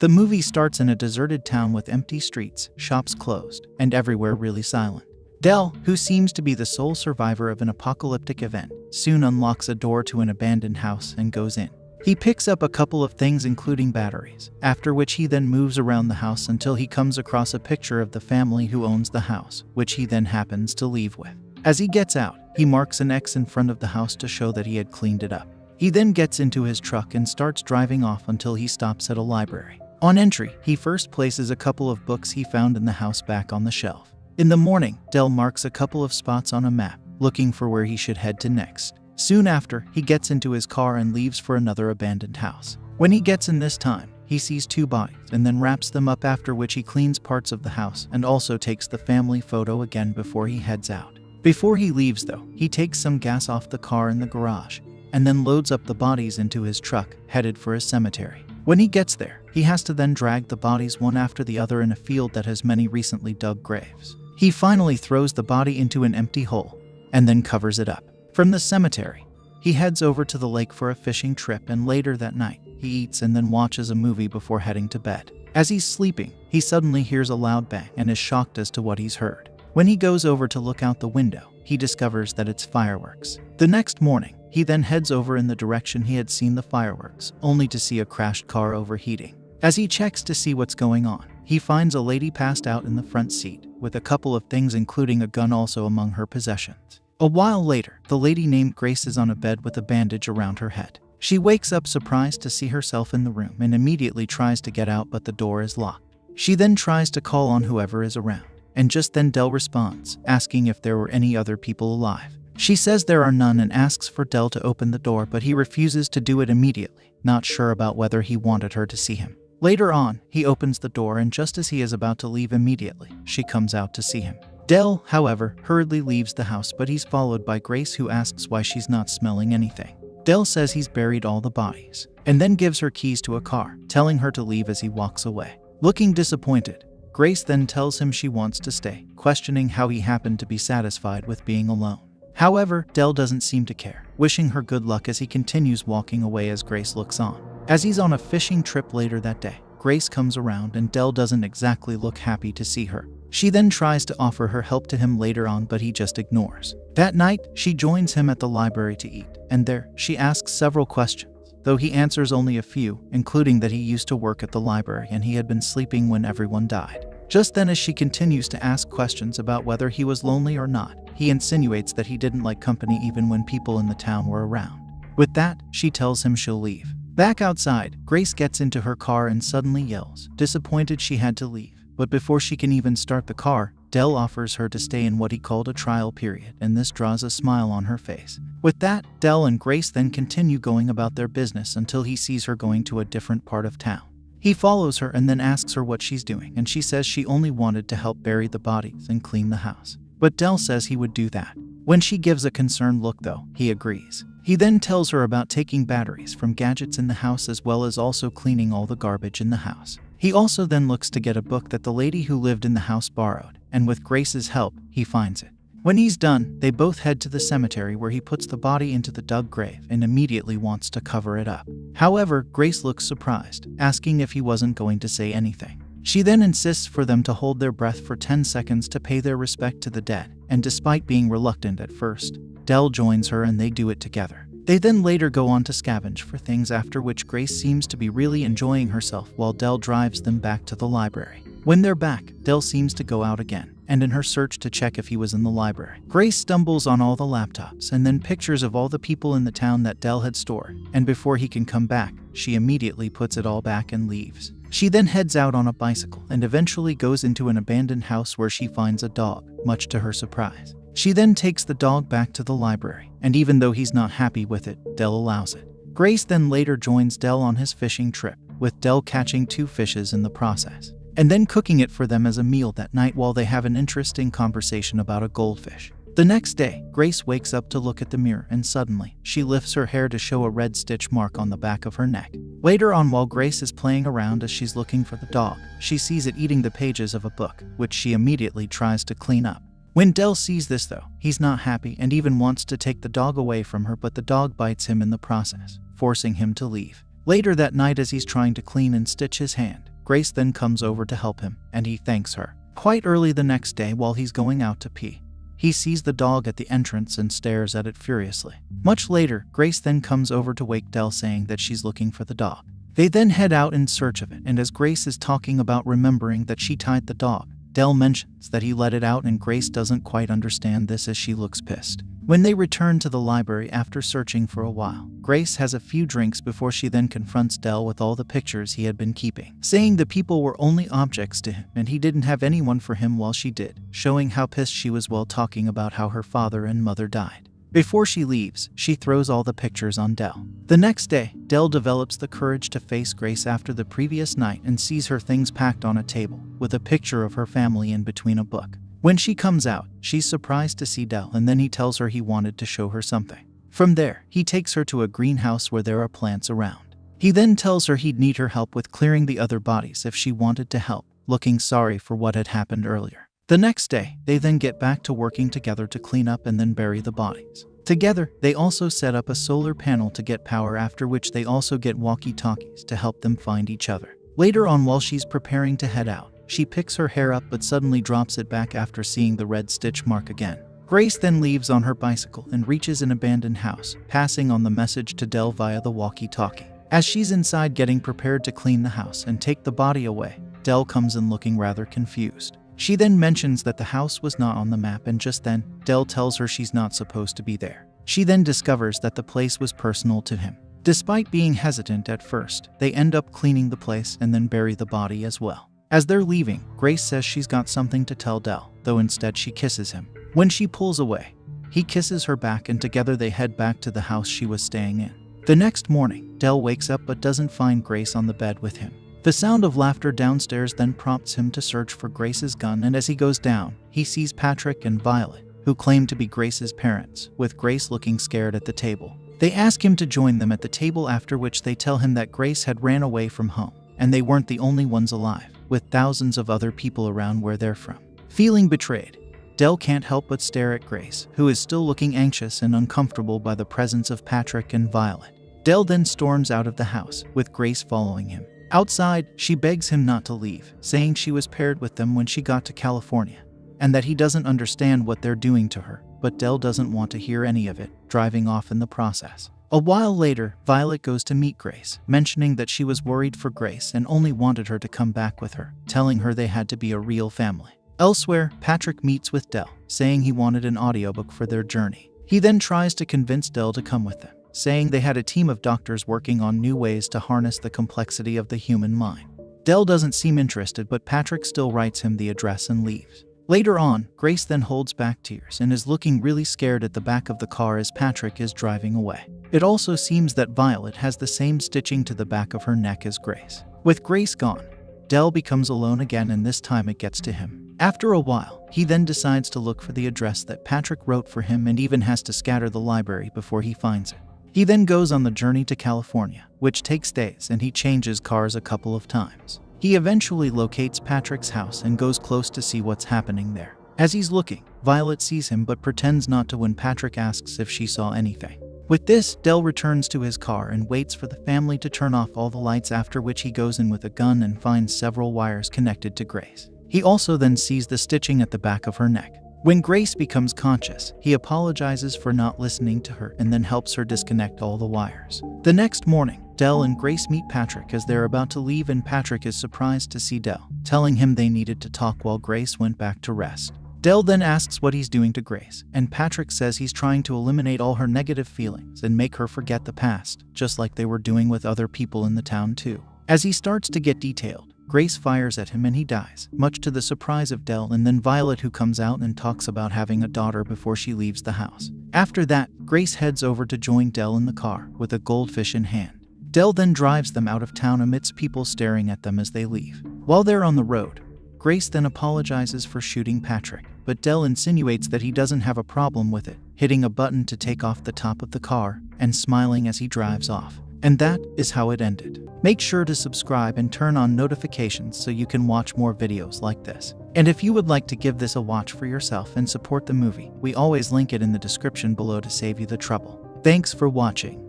The movie starts in a deserted town with empty streets, shops closed, and everywhere really silent. Dell, who seems to be the sole survivor of an apocalyptic event, soon unlocks a door to an abandoned house and goes in. He picks up a couple of things including batteries, after which he then moves around the house until he comes across a picture of the family who owns the house, which he then happens to leave with. As he gets out, he marks an X in front of the house to show that he had cleaned it up. He then gets into his truck and starts driving off until he stops at a library. On entry, he first places a couple of books he found in the house back on the shelf. In the morning, Dell marks a couple of spots on a map, looking for where he should head to next. Soon after, he gets into his car and leaves for another abandoned house. When he gets in this time, he sees 2 bodies and then wraps them up, after which he cleans parts of the house and also takes the family photo again before he heads out. Before he leaves though, he takes some gas off the car in the garage and then loads up the bodies into his truck, headed for a cemetery. When he gets there, he has to then drag the bodies one after the other in a field that has many recently dug graves. He finally throws the body into an empty hole and then covers it up. From the cemetery, he heads over to the lake for a fishing trip, and later that night, he eats and then watches a movie before heading to bed. As he's sleeping, he suddenly hears a loud bang and is shocked as to what he's heard. When he goes over to look out the window, he discovers that it's fireworks. The next morning, he then heads over in the direction he had seen the fireworks, only to see a crashed car overheating. As he checks to see what's going on, he finds a lady passed out in the front seat, with a couple of things including a gun also among her possessions. A while later, the lady named Grace is on a bed with a bandage around her head. She wakes up surprised to see herself in the room and immediately tries to get out, but the door is locked. She then tries to call on whoever is around, and just then Dell responds, asking if there were any other people alive. She says there are none and asks for Dell to open the door, but he refuses to do it immediately, not sure about whether he wanted her to see him. Later on, he opens the door, and just as he is about to leave immediately, she comes out to see him. Dell, however, hurriedly leaves the house, but he's followed by Grace, who asks why she's not smelling anything. Dell says he's buried all the bodies, and then gives her keys to a car, telling her to leave as he walks away. Looking disappointed, Grace then tells him she wants to stay, questioning how he happened to be satisfied with being alone. However, Dell doesn't seem to care, wishing her good luck as he continues walking away as Grace looks on. As he's on a fishing trip later that day, Grace comes around and Dell doesn't exactly look happy to see her. She then tries to offer her help to him later on, but he just ignores. That night, she joins him at the library to eat, and there, she asks several questions, though he answers only a few, including that he used to work at the library and he had been sleeping when everyone died. Just then, as she continues to ask questions about whether he was lonely or not, he insinuates that he didn't like company even when people in the town were around. With that, she tells him she'll leave. Back outside, Grace gets into her car and suddenly yells, disappointed she had to leave. But before she can even start the car, Dell offers her to stay in what he called a trial period, and this draws a smile on her face. With that, Dell and Grace then continue going about their business until he sees her going to a different part of town. He follows her and then asks her what she's doing, and she says she only wanted to help bury the bodies and clean the house. But Dell says he would do that. When she gives a concerned look though, he agrees. He then tells her about taking batteries from gadgets in the house as well as also cleaning all the garbage in the house. He also then looks to get a book that the lady who lived in the house borrowed, and with Grace's help, he finds it. When he's done, they both head to the cemetery where he puts the body into the dug grave and immediately wants to cover it up. However, Grace looks surprised, asking if he wasn't going to say anything. She then insists for them to hold their breath for 10 seconds to pay their respect to the dead, and despite being reluctant at first, Dell joins her and they do it together. They then later go on to scavenge for things, after which Grace seems to be really enjoying herself while Dell drives them back to the library. When they're back, Dell seems to go out again, and in her search to check if he was in the library, Grace stumbles on all the laptops and then pictures of all the people in the town that Dell had stored, and before he can come back, she immediately puts it all back and leaves. She then heads out on a bicycle and eventually goes into an abandoned house where she finds a dog, much to her surprise. She then takes the dog back to the library, and even though he's not happy with it, Dell allows it. Grace then later joins Dell on his fishing trip, with Dell catching 2 fishes in the process, and then cooking it for them as a meal that night while they have an interesting conversation about a goldfish. The next day, Grace wakes up to look at the mirror and suddenly, she lifts her hair to show a red stitch mark on the back of her neck. Later on, while Grace is playing around as she's looking for the dog, she sees it eating the pages of a book, which she immediately tries to clean up. When Dell sees this though, he's not happy and even wants to take the dog away from her, but the dog bites him in the process, forcing him to leave. Later that night, as he's trying to clean and stitch his hand, Grace then comes over to help him, and he thanks her. Quite early the next day, while he's going out to pee, he sees the dog at the entrance and stares at it furiously. Much later, Grace then comes over to wake Dell, saying that she's looking for the dog. They then head out in search of it, and as Grace is talking about remembering that she tied the dog, Dell mentions that he let it out, and Grace doesn't quite understand this as she looks pissed. When they return to the library after searching for a while, Grace has a few drinks before she then confronts Dell with all the pictures he had been keeping, saying the people were only objects to him and he didn't have anyone for him while she did, showing how pissed she was while talking about how her father and mother died. Before she leaves, she throws all the pictures on Dell. The next day, Dell develops the courage to face Grace after the previous night and sees her things packed on a table, with a picture of her family in between a book. When she comes out, she's surprised to see Dell, and then he tells her he wanted to show her something. From there, he takes her to a greenhouse where there are plants around. He then tells her he'd need her help with clearing the other bodies if she wanted to help, looking sorry for what had happened earlier. The next day, they then get back to working together to clean up and then bury the bodies. Together, they also set up a solar panel to get power, after which they also get walkie-talkies to help them find each other. Later on, while she's preparing to head out, she picks her hair up but suddenly drops it back after seeing the red stitch mark again. Grace then leaves on her bicycle and reaches an abandoned house, passing on the message to Dell via the walkie-talkie. As she's inside getting prepared to clean the house and take the body away, Dell comes in looking rather confused. She then mentions that the house was not on the map, and just then, Dell tells her she's not supposed to be there. She then discovers that the place was personal to him. Despite being hesitant at first, they end up cleaning the place and then bury the body as well. As they're leaving, Grace says she's got something to tell Dell, though instead she kisses him. When she pulls away, he kisses her back, and together they head back to the house she was staying in. The next morning, Dell wakes up but doesn't find Grace on the bed with him. The sound of laughter downstairs then prompts him to search for Grace's gun, and as he goes down, he sees Patrick and Violet, who claim to be Grace's parents, with Grace looking scared at the table. They ask him to join them at the table, after which they tell him that Grace had ran away from home, and they weren't the only ones alive, with thousands of other people around where they're from. Feeling betrayed, Dell can't help but stare at Grace, who is still looking anxious and uncomfortable by the presence of Patrick and Violet. Dell then storms out of the house, with Grace following him. Outside, she begs him not to leave, saying she was paired with them when she got to California, and that he doesn't understand what they're doing to her, but Dell doesn't want to hear any of it, driving off in the process. A while later, Violet goes to meet Grace, mentioning that she was worried for Grace and only wanted her to come back with her, telling her they had to be a real family. Elsewhere, Patrick meets with Dell, saying he wanted an audiobook for their journey. He then tries to convince Dell to come with them, saying they had a team of doctors working on new ways to harness the complexity of the human mind. Dell doesn't seem interested, but Patrick still writes him the address and leaves. Later on, Grace then holds back tears and is looking really scared at the back of the car as Patrick is driving away. It also seems that Violet has the same stitching to the back of her neck as Grace. With Grace gone, Dell becomes alone again, and this time it gets to him. After a while, he then decides to look for the address that Patrick wrote for him and even has to scatter the library before he finds it. He then goes on the journey to California, which takes days, and he changes cars a couple of times. He eventually locates Patrick's house and goes close to see what's happening there. As he's looking, Violet sees him but pretends not to when Patrick asks if she saw anything. With this, Dell returns to his car and waits for the family to turn off all the lights, after which he goes in with a gun and finds several wires connected to Grace. He also then sees the stitching at the back of her neck. When Grace becomes conscious, he apologizes for not listening to her and then helps her disconnect all the wires. The next morning, Dell and Grace meet Patrick as they're about to leave, and Patrick is surprised to see Dell, telling him they needed to talk while Grace went back to rest. Dell then asks what he's doing to Grace, and Patrick says he's trying to eliminate all her negative feelings and make her forget the past, just like they were doing with other people in the town too. As he starts to get detailed, Grace fires at him and he dies, much to the surprise of Dell and then Violet, who comes out and talks about having a daughter before she leaves the house. After that, Grace heads over to join Dell in the car, with a goldfish in hand. Dell then drives them out of town amidst people staring at them as they leave. While they're on the road, Grace then apologizes for shooting Patrick, but Dell insinuates that he doesn't have a problem with it, hitting a button to take off the top of the car and smiling as he drives off. And that is how it ended. Make sure to subscribe and turn on notifications so you can watch more videos like this. And if you would like to give this a watch for yourself and support the movie, we always link it in the description below to save you the trouble. Thanks for watching.